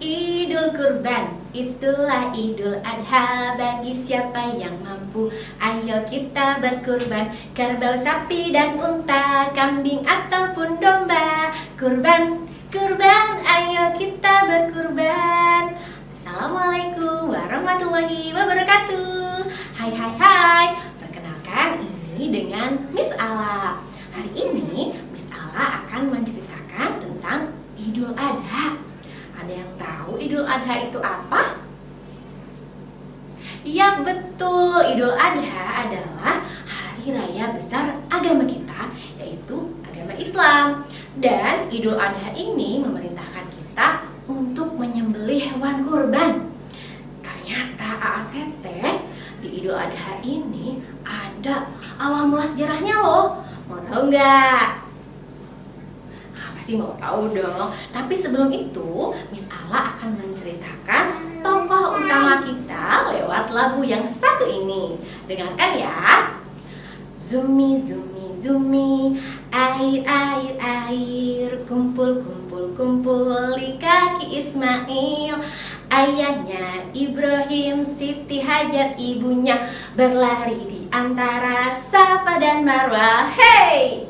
Idul Kurban, itulah Idul Adha bagi siapa yang mampu. Ayo kita berkurban, kerbau, sapi dan unta, kambing ataupun domba. Kurban, kurban, ayo kita berkurban. Assalamualaikum warahmatullahi wabarakatuh. Hai hai hai, perkenalkan ini dengan Miss Ala. Hari ini Miss Ala akan menceritakan tentang Idul Adha. Ada yang tahu Idul Adha itu apa? Ya betul, Idul Adha adalah hari raya besar agama kita, yaitu agama Islam. Dan Idul Adha ini memerintahkan kita untuk menyembelih hewan kurban. Ternyata AATT di Idul Adha ini ada awal mula sejarahnya loh. Mau tahu nggak? Pasti mau tahu dong. Tapi sebelum itu, Miss Ala akan menceritakan tokoh utama kita lewat lagu yang satu ini. Dengarkan ya. Zumi, zumi, zumi, air, air, air, kumpul, kumpul, kumpul di kaki Ismail. Ayahnya Ibrahim, Siti Hajar ibunya, berlari di antara Safa dan Marwah. Hey!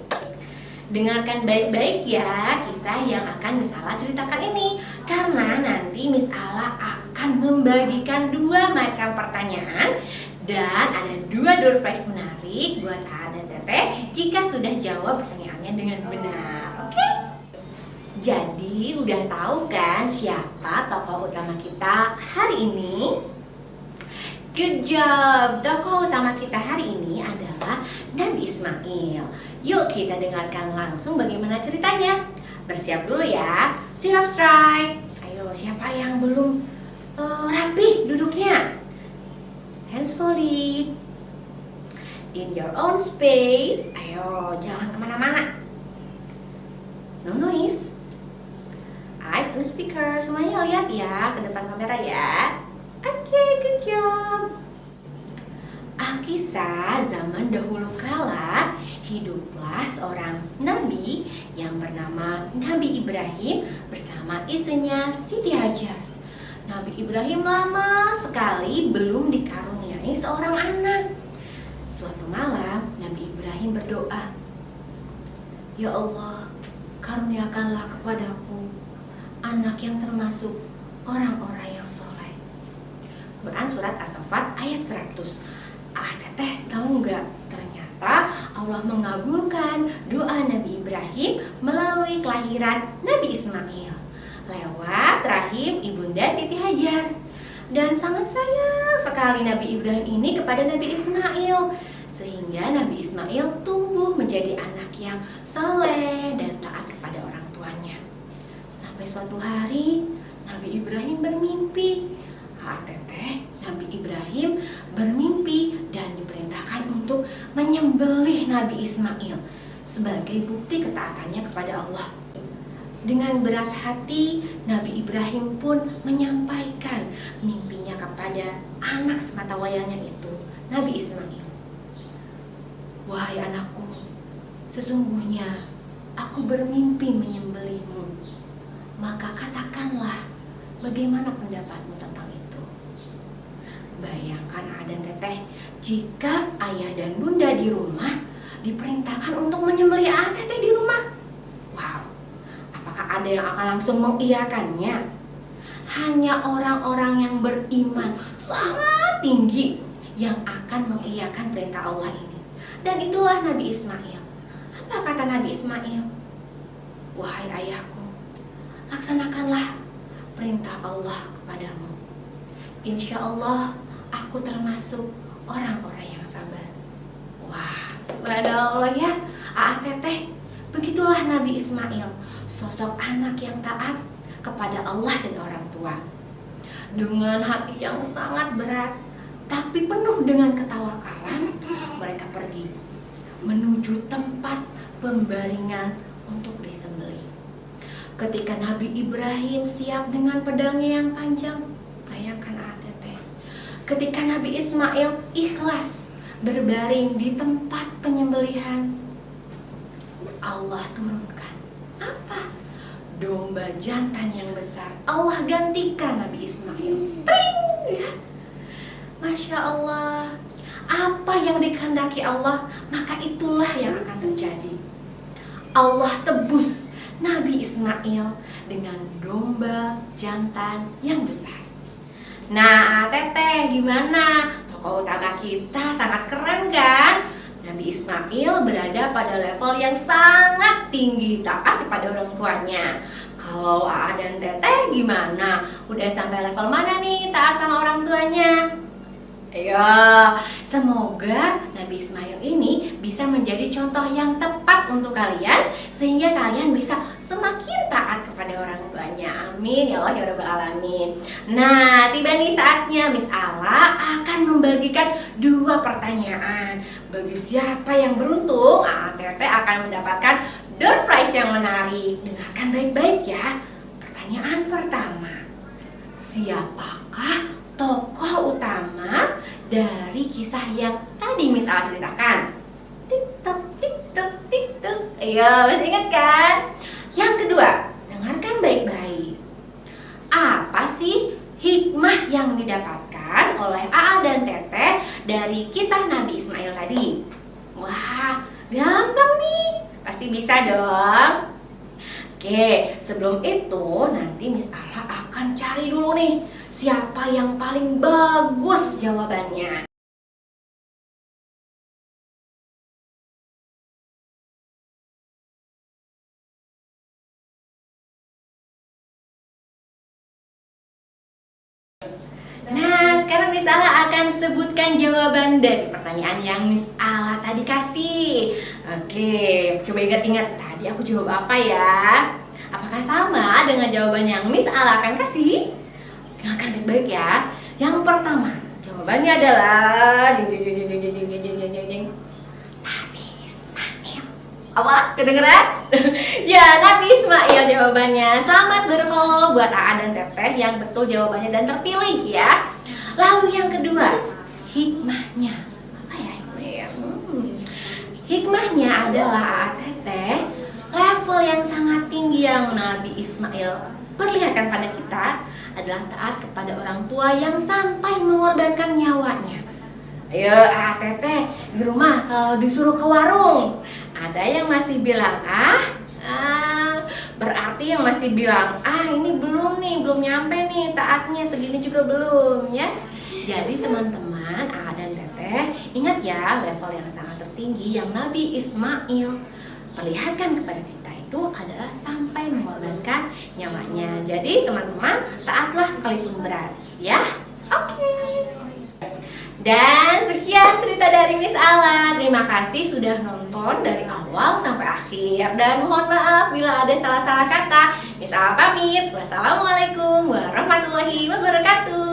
Dengarkan baik-baik ya kisah yang akan Miss Ala ceritakan ini, karena nanti Miss Ala akan membagikan dua macam pertanyaan dan ada dua door prize menarik buat A dan Teteh jika sudah jawab pertanyaannya dengan benar. Oke? Jadi udah tahu kan siapa tokoh utama kita hari ini? Good job! Tokoh utama kita hari ini adalah Nabi Ismail. Yuk kita dengarkan langsung bagaimana ceritanya. Bersiap dulu ya. Sit up straight. Ayo, siapa yang belum rapi duduknya? Hands folded. In your own space. Ayo, jangan kemana-mana. No noise. Eyes on the speaker. Semuanya lihat ya ke depan kamera ya. Oke, good job. Alkisah zaman dahulu kala hiduplah seorang nabi yang bernama Nabi Ibrahim bersama istrinya Siti Hajar. Nabi Ibrahim lama sekali belum dikaruniai seorang anak. Suatu malam Nabi Ibrahim berdoa, "Ya Allah, karuniakanlah kepadaku anak yang termasuk orang-orang yang soleh." Quran Surat As-Saffat ayat 100. Teteh tahu nggak? Ternyata Allah mengabulkan doa Nabi Ibrahim melalui kelahiran Nabi Ismail lewat rahim ibunda Siti Hajar. Dan sangat sayang sekali Nabi Ibrahim ini kepada Nabi Ismail, sehingga Nabi Ismail tumbuh menjadi anak yang soleh dan taat kepada orang tuanya. Sampai suatu hari Nabi Ibrahim bermimpi. Teteh, Nabi Ibrahim bermimpi dan diperintahkan untuk menyembelih Nabi Ismail sebagai bukti ketaatannya kepada Allah. Dengan berat hati, Nabi Ibrahim pun menyampaikan mimpinya kepada anak sematawayangnya itu, Nabi Ismail. "Wahai anakku, sesungguhnya aku bermimpi menyembelihmu. Maka katakanlah, bagaimana pendapatmu tentang itu?" Bayangkan dan Teteh, jika ayah dan bunda di rumah diperintahkan untuk menyembelih Teteh di rumah. Wow, apakah ada yang akan langsung mengiyakannya? Hanya orang-orang yang beriman sangat tinggi yang akan mengiyakan perintah Allah ini. Dan itulah Nabi Ismail. Apa kata Nabi Ismail? "Wahai ayahku, laksanakanlah perintah Allah kepadamu. Insya Allah aku termasuk orang-orang yang sabar." Wah, subhanallah ya. Teteh, begitulah Nabi Ismail, sosok anak yang taat kepada Allah dan orang tua. Dengan hati yang sangat berat, tapi penuh dengan ketawakalan, mereka pergi menuju tempat pembaringan untuk disembelih. Ketika Nabi Ibrahim siap dengan pedangnya yang panjang, bayangkan Teteh, ketika Nabi Ismail ikhlas berbaring di tempat penyembelihan, Allah turunkan apa? domba jantan yang besar Allah gantikan Nabi Ismail. Tring! Ya. Masya Allah, apa yang dikehendaki Allah, maka itulah yang akan terjadi. Allah tebus Nabi Ismail dengan domba jantan yang besar. Nah, Teteh, gimana? Tokoh utama kita sangat keren kan? Nabi Ismail berada pada level yang sangat tinggi, taat kepada orang tuanya. Kalau Aa dan Teteh gimana? Udah sampai level mana nih taat sama orang tuanya? Ya, semoga Nabi Ismail ini bisa menjadi contoh yang tepat untuk kalian, sehingga kalian bisa semakin taat kepada orang tuanya. Amin ya Allah ya Rabbal Alamin. Nah, tiba nih saatnya Miss Ala akan membagikan 2 pertanyaan. Bagi siapa yang beruntung, Teteh akan mendapatkan door prize yang menarik. Dengarkan baik-baik ya. Pertanyaan pertama, siapakah tokoh utama dari kisah yang tadi Miss Ala ceritakan? Tik-tok, tik-tok, tik-tok. Ayo, masih ingat kan? Yang kedua, dengarkan baik-baik. Apa sih hikmah yang didapatkan oleh Aa dan Teteh dari kisah Nabi Ismail tadi? Wah, gampang nih. Pasti bisa dong. Oke, sebelum itu nanti Miss Ala akan cari dulu nih siapa yang paling bagus jawabannya. Nah, sekarang Miss Ala akan sebutkan jawaban dari pertanyaan yang Miss Ala tadi kasih. Oke, coba ingat-ingat tadi aku jawab apa ya? Apakah sama dengan jawaban yang Miss Ala akan kasih? Dengarkan baik-baik ya. Yang pertama, jawabannya adalah Nabi Ismail. Apa? Kedengeran? Ya, Nabi Ismail jawabannya. Selamat barakallah buat Aa dan Teteh yang betul jawabannya dan terpilih ya. Lalu yang kedua, hikmahnya. Apa ya hikmahnya? Hikmahnya adalah Aa Teteh, level yang sangat tinggi yang Nabi Ismail perlihatkan pada kita adalah taat kepada orang tua yang sampai mengorbankan nyawanya. Ayo Teteh, di rumah kalau disuruh ke warung, ada yang masih bilang berarti yang masih bilang ini belum nih, belum nyampe nih taatnya, segini juga belum ya. Jadi teman-teman, dan Teteh, ingat ya level yang sangat tertinggi yang Nabi Ismail perlihatkan kepada kita itu adalah sampai mengorbankan nyawanya. Jadi teman-teman, taatlah sekalipun berat ya. Oke. Dan sekian cerita dari Miss Ala. Terima kasih sudah nonton dari awal sampai akhir. Dan mohon maaf bila ada salah-salah kata. Miss Ala pamit. Wassalamualaikum warahmatullahi wabarakatuh.